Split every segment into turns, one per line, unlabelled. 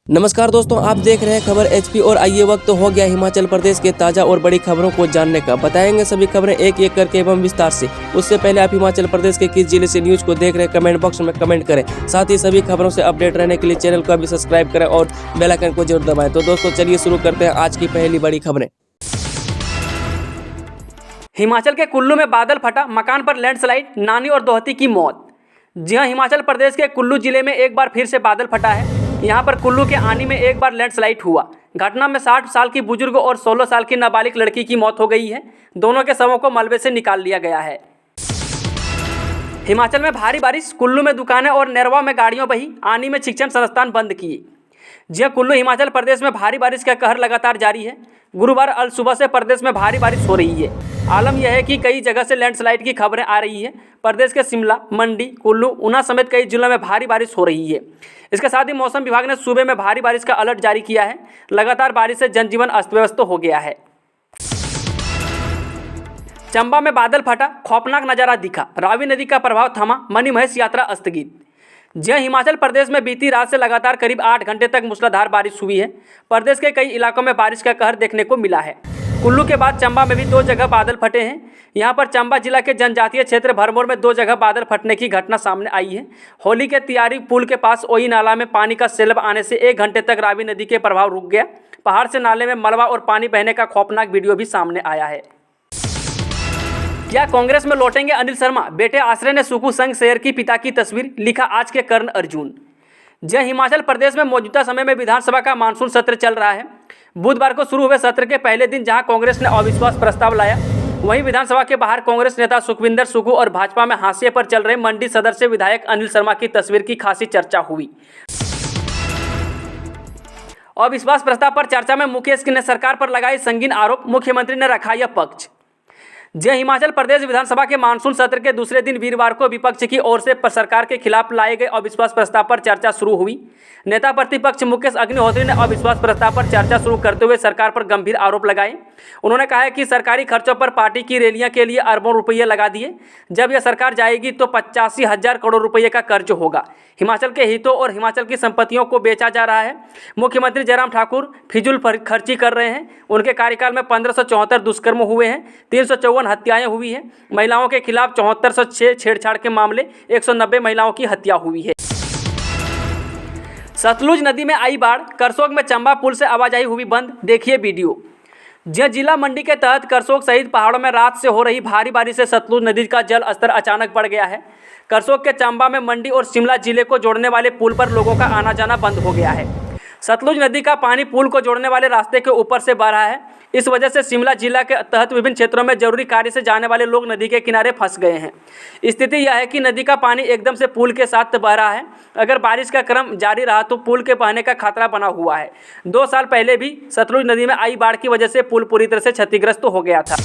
नमस्कार दोस्तों, आप देख रहे हैं खबर एचपी और आइए वक्त हो गया हिमाचल प्रदेश के ताज़ा और बड़ी खबरों को जानने का। बताएंगे सभी खबरें एक एक करके एवं विस्तार से। उससे पहले आप हिमाचल प्रदेश के किस जिले से न्यूज को देख रहे हैं कमेंट बॉक्स में कमेंट करें। साथ ही सभी खबरों से अपडेट रहने के लिए चैनल को अभी सब्सक्राइब करें और बेल आइकन को जरूर दबाएं। तो दोस्तों चलिए शुरू करते हैं आज की पहली बड़ी खबरें।
हिमाचल के कुल्लू में बादल फटा, मकान पर लैंडस्लाइड, नानी और दोहती की मौत। जी हां, हिमाचल प्रदेश के कुल्लू जिले में एक बार फिर से बादल फटा है। यहां पर कुल्लू के आनी में एक बार लैंडस्लाइड हुआ। घटना में 60 साल की बुजुर्ग और 16 साल की नाबालिग लड़की की मौत हो गई है। दोनों के शवों को मलबे से निकाल लिया गया है। हिमाचल में भारी बारिश, कुल्लू में दुकानें और नरवा में गाड़ियों बही, आनी में शिक्षण संस्थान बंद किए। जी हां, कुल्लू हिमाचल प्रदेश में भारी बारिश का कहर लगातार जारी है। गुरुवार अल सुबह से प्रदेश में भारी बारिश हो रही है। आलम यह है कि कई जगह से लैंडस्लाइड की खबरें आ रही है। प्रदेश के शिमला, मंडी, कुल्लू, ऊना समेत कई जिलों में भारी बारिश हो रही है। इसके साथ ही मौसम विभाग ने सूबे में भारी बारिश का अलर्ट जारी किया है। लगातार बारिश से जनजीवन अस्त व्यस्त हो गया है। चंबा में बादल फटा, खौफनाक नजारा दिखा, रावी नदी का प्रभाव थमा, मणिमहेश यात्रा स्थगित। जहां हिमाचल प्रदेश में बीती रात से लगातार करीब 8 घंटे तक मूसलाधार बारिश हुई है। प्रदेश के कई इलाकों में बारिश का कहर देखने को मिला है। कुल्लू के बाद चंबा में भी 2 जगह बादल फटे हैं। यहां पर चंबा जिला के जनजातीय क्षेत्र भरमौर में 2 जगह बादल फटने की घटना सामने आई है। होली के तियारी पुल के पास ओई नाला में पानी का सैलाब आने से 1 घंटे तक रावी नदी के प्रभाव रुक गया। पहाड़ से नाले में मलबा और पानी बहने का खौफनाक वीडियो भी सामने आया है। क्या कांग्रेस में लौटेंगे अनिल शर्मा? बेटे आश्रय ने सुखू संघ शेयर की पिता की तस्वीर, लिखा आज के कर्ण अर्जुन। जय हिमाचल प्रदेश में मौजूदा समय में विधानसभा का मानसून सत्र चल रहा है। बुधवार को शुरू हुए सत्र के पहले दिन जहां कांग्रेस ने अविश्वास प्रस्ताव लाया, वहीं विधानसभा के बाहर कांग्रेस नेता सुखविंदर सुक्खू और भाजपा में हाशिए पर चल रहे मंडी सदर से विधायक अनिल शर्मा की तस्वीर की खासी चर्चा हुई। अविश्वास प्रस्ताव पर चर्चा में मुकेश ने सरकार पर लगाए संगीन आरोप, मुख्यमंत्री ने रखा यह पक्ष। जय हिमाचल प्रदेश विधानसभा के मानसून सत्र के दूसरे दिन वीरवार को विपक्ष की ओर से सरकार के खिलाफ लाए गए अविश्वास प्रस्ताव पर चर्चा शुरू हुई। नेता प्रतिपक्ष मुकेश अग्निहोत्री ने अविश्वास प्रस्ताव पर चर्चा शुरू करते हुए सरकार पर गंभीर आरोप लगाए। उन्होंने कहा कि सरकारी खर्चों पर पार्टी की रैलियां के लिए अरबों रुपये लगा दिए। जब यह सरकार जाएगी तो 85,000 करोड़ रुपये का कर्ज होगा। हिमाचल के हितों और हिमाचल की संपत्तियों को बेचा जा रहा है। मुख्यमंत्री जयराम ठाकुर फिजूल खर्ची कर रहे हैं। उनके कार्यकाल में 1574 दुष्कर्म हुए हैं, 354 हत्याएं हुई हैं। महिलाओं के खिलाफ 7406 छेड़छाड़ के मामले, 190 महिलाओं की हत्या हुई है। सतलुज नदी में आई बाढ़, करसोग में चंबा पुल से आवाजाही हुई बंद, देखिए वीडियो। जिला मंडी के तहत करसोग सहित पहाड़ों में रात से हो रही भारी बारिश से सतलुज नदी का जल स्तर अचानक बढ़ गया है। करसोग के चंबा में मंडी और शिमला जिले को जोड़ने वाले पुल पर लोगों का आना जाना बंद हो गया है। सतलुज नदी का पानी पुल को जोड़ने वाले रास्ते के ऊपर से बह रहा है। इस वजह से शिमला जिला के तहत विभिन्न क्षेत्रों में जरूरी कार्य से जाने वाले लोग नदी के किनारे फंस गए हैं। स्थिति यह है कि नदी का पानी एकदम से पुल के साथ बह रहा है। अगर बारिश का क्रम जारी रहा तो पुल के बहने का खतरा बना हुआ है। 2 साल पहले भी सतलुज नदी में आई बाढ़ की वजह से पुल पूरी तरह से क्षतिग्रस्त हो गया था।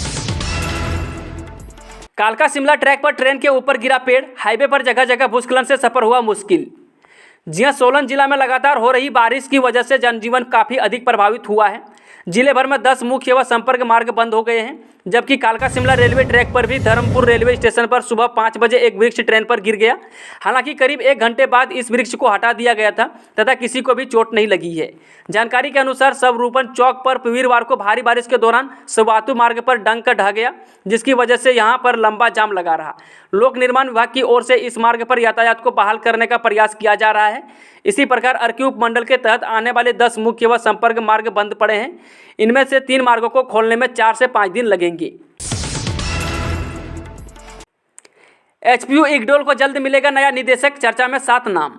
कालका शिमला ट्रैक पर ट्रेन के ऊपर गिरा पेड़, हाईवे पर जगह जगह भूस्खलन से सफर हुआ मुश्किल। जी हां, सोलन जिला में लगातार हो रही बारिश की वजह से जनजीवन काफ़ी अधिक प्रभावित हुआ है। जिले भर में 10 मुख्य व संपर्क मार्ग बंद हो गए हैं, जबकि कालका शिमला रेलवे ट्रैक पर भी धर्मपुर रेलवे स्टेशन पर सुबह 5 बजे एक वृक्ष ट्रेन पर गिर गया। हालांकि करीब 1 घंटे बाद इस वृक्ष को हटा दिया गया था तथा किसी को भी चोट नहीं लगी है। जानकारी के अनुसार सबरूपन चौक पर वीरवार को भारी बारिश के दौरान सवातु मार्ग पर डंक ढह गया, जिसकी वजह से यहां पर लंबा जाम लगा रहा। लोक निर्माण विभाग की ओर से इस मार्ग पर यातायात को बहाल करने का प्रयास किया जा रहा है। इसी प्रकार अर्की उपमंडल के तहत आने वाले 10 मुख्य व संपर्क मार्ग बंद पड़े हैं। इनमें से 3 मार्गों को खोलने में 4 से 5 दिन लगेंगे। एचपीयू इग्डोल को जल्द मिलेगा नया निदेशक, चर्चा में 7 नाम।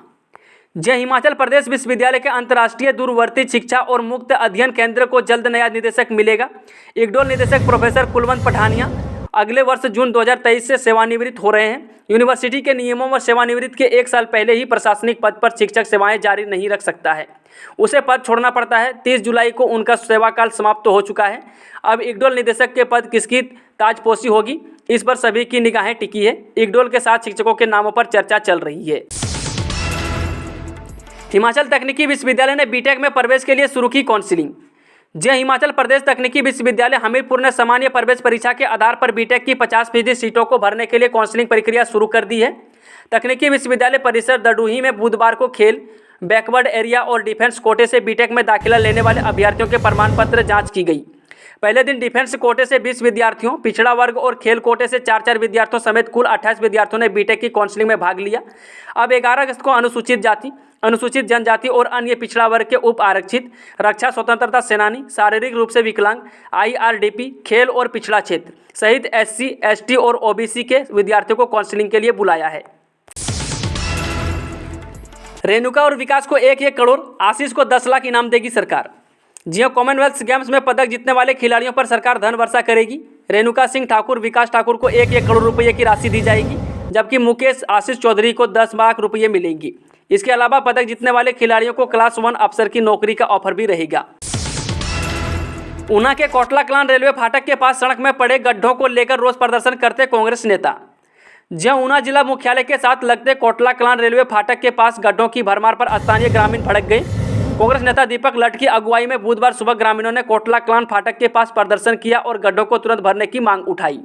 जय हिमाचल प्रदेश विश्वविद्यालय के अंतर्राष्ट्रीय दूरवर्ती शिक्षा और मुक्त अध्ययन केंद्र को जल्द नया निदेशक मिलेगा। इग्डोल निदेशक प्रोफेसर कुलवंत पठानिया अगले वर्ष जून 2023 से सेवानिवृत्त हो रहे हैं। यूनिवर्सिटी के नियमों व सेवानिवृत्ति के 1 साल पहले ही प्रशासनिक पद पर शिक्षक सेवाएं जारी नहीं रख सकता है, उसे पद छोड़ना पड़ता है। 30 जुलाई को उनका सेवाकाल समाप्त हो चुका है। अब इग्डोल निदेशक के पद किसकी ताजपोशी होगी, इस पर सभी की निगाहें टिकी है। इग्डोल के 7 शिक्षकों के नामों पर चर्चा चल रही है। हिमाचल तकनीकी विश्वविद्यालय ने बीटेक में प्रवेश के लिए शुरू की काउंसलिंग। जय हिमाचल प्रदेश तकनीकी विश्वविद्यालय हमीरपुर ने सामान्य प्रवेश परीक्षा के आधार पर बीटेक की 50% सीटों को भरने के लिए काउंसलिंग प्रक्रिया शुरू कर दी है। तकनीकी विश्वविद्यालय परिसर दडूही में बुधवार को खेल बैकवर्ड एरिया और डिफेंस कोटे से बीटेक में दाखिला लेने वाले अभ्यर्थियों के प्रमाण पत्र जांच की गई। पहले दिन डिफेंस कोटे से 20 विद्यार्थियों, पिछड़ा वर्ग और खेल कोटे से 4 विद्यार्थियों समेत कुल 28 विद्यार्थियों ने बीटेक की काउंसलिंग में भाग लिया। अब 11 अगस्त को अनुसूचित जाति, अनुसूचित जनजाति और अन्य पिछड़ा वर्ग के उप आरक्षित, रक्षा स्वतंत्रता सेनानी, शारीरिक रूप से विकलांग, IRDP, खेल और पिछड़ा क्षेत्र सहित SC, ST और OBC के विद्यार्थियों को काउंसलिंग के लिए बुलाया है। रेणुका और विकास को 1-1 करोड़, आशीष को 10 लाख इनाम देगी सरकार। जी हाँ, कॉमनवेल्थ गेम्स में पदक जीतने वाले खिलाड़ियों पर सरकार धन वर्षा करेगी। रेणुका सिंह ठाकुर, विकास ठाकुर को 1-1 करोड़ रुपये की राशि दी जाएगी, जबकि मुकेश आशीष चौधरी को 10 लाख रुपये मिलेंगी। इसके अलावा पदक जीतने वाले खिलाड़ियों को क्लास 1 अफसर की नौकरी का ऑफर भी रहेगा। ऊना के कोटला कलान रेलवे फाटक के पास सड़क में पड़े गड्ढों को लेकर रोष प्रदर्शन करते कांग्रेस नेता। जहां ऊना जिला मुख्यालय के साथ लगते कोटला कलान रेलवे फाटक के पास गड्ढों की भरमार पर स्थानीय ग्रामीण भड़क गए। कांग्रेस नेता दीपक लठ की अगुवाई में बुधवार सुबह ग्रामीणों ने कोटला कलान फाटक के पास प्रदर्शन किया और गड्ढों को तुरंत भरने की मांग उठाई।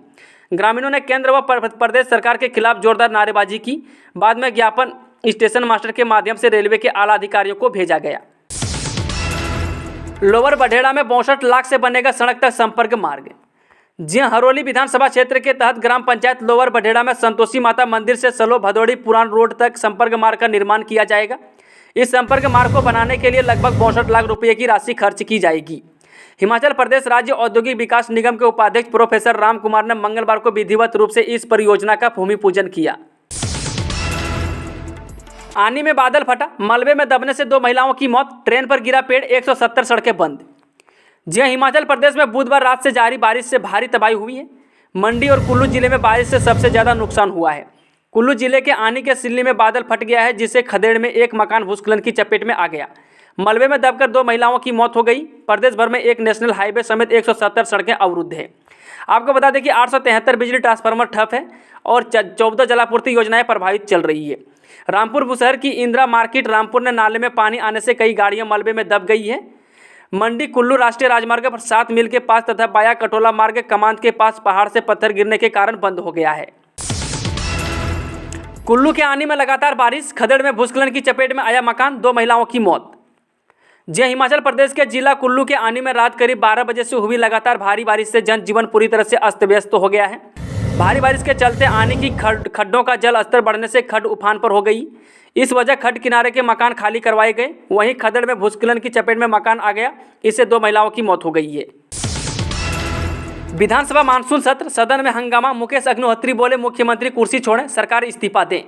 ग्रामीणों ने केंद्र व प्रदेश सरकार के खिलाफ जोरदार नारेबाजी की। बाद में ज्ञापन स्टेशन मास्टर के माध्यम से रेलवे के आला अधिकारियों को भेजा गया। लोअर बढेड़ा में 62 लाख से बनेगा सड़क तक संपर्क मार्ग। जी हरोली विधानसभा क्षेत्र के तहत ग्राम पंचायत लोअर बढेड़ा में संतोषी माता मंदिर से सलो भदौड़ी पुरान रोड तक संपर्क मार्ग का निर्माण किया जाएगा। इस संपर्क मार्ग को बनाने के लिए लगभग 62 लाख रुपये की राशि खर्च की जाएगी। हिमाचल प्रदेश राज्य औद्योगिक विकास निगम के उपाध्यक्ष प्रोफेसर राम कुमार ने मंगलवार को विधिवत रूप से इस परियोजना का भूमि पूजन किया। आनी में बादल फटा, मलबे में दबने से 2 महिलाओं की मौत, ट्रेन पर गिरा पेड़, 170 सड़कें बंद। जी हिमाचल प्रदेश में बुधवार रात से जारी बारिश से भारी तबाही हुई है। मंडी और कुल्लू जिले में बारिश से सबसे ज़्यादा नुकसान हुआ है। कुल्लू जिले के आनी के सिल्ली में बादल फट गया है, जिससे खदेड़ में एक मकान भूस्खलन की चपेट में आ गया। मलबे में दबकर 2 महिलाओं की मौत हो गई। प्रदेश भर में एक नेशनल हाईवे समेत 170 सड़कें अवरुद्ध है। आपको बता दें कि 873 बिजली ट्रांसफार्मर ठप है और 14 जलापूर्ति योजनाएं प्रभावित चल रही है। रामपुर बुशहर की इंदिरा मार्केट रामपुर ने नाले में पानी आने से कई गाड़ियां मलबे में दब गई है। मंडी कुल्लू राष्ट्रीय राजमार्ग पर 7 मील के पास तथा बाया कटोला मार्ग कमांद के पास पहाड़ से पत्थर गिरने के कारण बंद हो गया है। कुल्लू के आनी में लगातार बारिश, खदेड़ में भूस्खलन की चपेट में आया मकान, 2 महिलाओं की मौत। जी हिमाचल प्रदेश के जिला कुल्लू के आनी में रात करीब 12 बजे से हुई लगातार भारी बारिश से जनजीवन पूरी तरह से अस्त व्यस्त हो गया है। भारी बारिश के चलते आनी की खड्डों का जल स्तर बढ़ने से खड्ड उफान पर हो गई। इस वजह खड्ड किनारे के मकान खाली करवाए गए। वहीं खदड़ में भूस्खलन की चपेट में मकान आ गया, इससे 2 महिलाओं की मौत हो गई है। विधानसभा मानसून सत्र, सदन में हंगामा, मुकेश अग्निहोत्री बोले मुख्यमंत्री कुर्सी छोड़ें, सरकार इस्तीफा दें।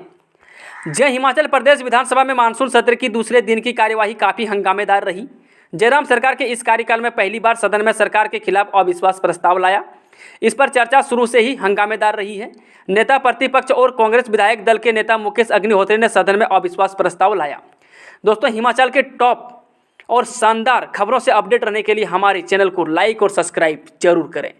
जय हिमाचल प्रदेश विधानसभा में मानसून सत्र की दूसरे दिन की कार्यवाही काफ़ी हंगामेदार रही। जयराम सरकार के इस कार्यकाल में पहली बार सदन में सरकार के खिलाफ अविश्वास प्रस्ताव लाया। इस पर चर्चा शुरू से ही हंगामेदार रही है। नेता प्रतिपक्ष और कांग्रेस विधायक दल के नेता मुकेश अग्निहोत्री ने सदन में अविश्वास प्रस्ताव लाया। दोस्तों, हिमाचल के टॉप और शानदार खबरों से अपडेट रहने के लिए हमारे चैनल को लाइक और सब्सक्राइब जरूर करें।